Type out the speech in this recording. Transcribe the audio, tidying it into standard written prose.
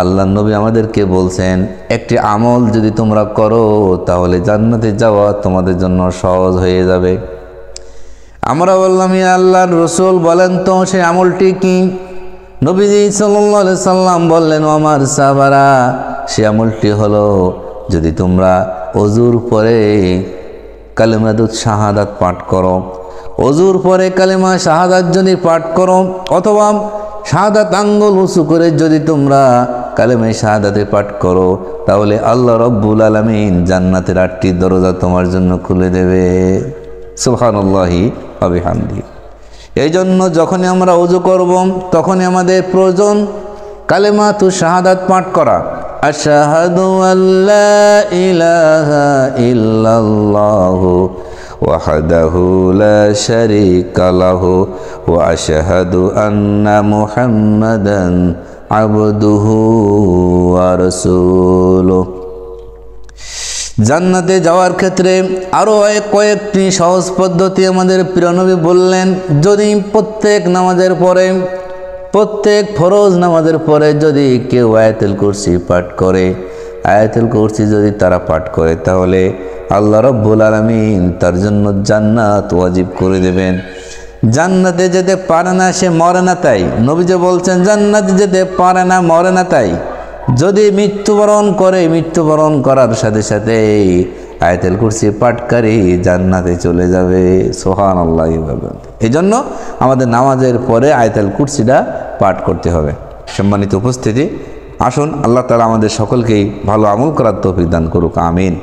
আল্লাহ নবী আমাদেরকে বলছেন একটি আমল যদি তোমরা করো তাহলে জান্নাতে যাওয়া তোমাদের জন্য সহজ হয়ে যাবে। আমরা বললাম, ইয়া আল্লাহর রাসূল বলেন তো সেই আমলটি কি? নবীজি সাল্লাল্লাহু আলাইহি সাল্লাম বললেন, আমার সাহাবারা, সেই আমলটি হলো যদি তোমরা ওযুর পরে কালিমাতুশ শাহাদাত পাঠ করো, ওযুর পরে কালিমা শাহাদাত যদি পাঠ করো, অথবা শাহাদাত আঙ্গুল উঁচু করে যদি তোমরা কালিমা শাহাদাতে পাঠ করো, তাহলে আল্লাহ রাব্বুল আলামিন জান্নাতের 8টি দরজা তোমার জন্য খুলে দেবে। সুবহানাল্লাহি ওয়া বিহামদিহি। এই জন্য যখনই আমরা ওযু করব তখনই আমাদের প্রয়োজন কালিমাতুশ শাহাদাত পাঠ করা। আশহাদু আল্লা ইলাহা ইল্লাল্লাহু ওয়াহদাহু লা শারীকা লাহু ওয়া আশহাদু আন্না মুহাম্মাদান আবদুহু ওয়া রাসূলুহু। জান্নাতে যাওয়ার ক্ষেত্রে আরও কয়েকটি সহজ পদ্ধতি আমাদের প্রিয় নবী বললেন। যদি প্রত্যেক নামাজের পরে, প্রত্যেক ফরজ নামাজের পরে যদি কেউ আয়াতুল কুরসি পাঠ করে, আয়াতুল কুরসি যদি তারা পাঠ করে, তাহলে আল্লাহ রাব্বুল আলামিন তার জন্য জান্নাত ওয়াজিব করে দেবেন। জান্নাতে যেতে পারে না, সে মরে না তাই। নবীজি বলছেন জান্নাতে যেতে পারে না, মরে না তাই। যদি মৃত্যুবরণ করে, মৃত্যুবরণ করার সাথে সাথে আয়াতুল কুরসি পাঠকারী জান্নাতে চলে যাবে। সুবহানাল্লাহ। এই জন্য আমাদের নামাজের পরে আয়াতুল কুরসিটা পাঠ করতে হবে। সম্মানিত উপস্থিতি, আসুন আল্লাহ তাআলা আমাদের সকলকেই ভালো আমল করার তৌফিক দান করুক। আমিন।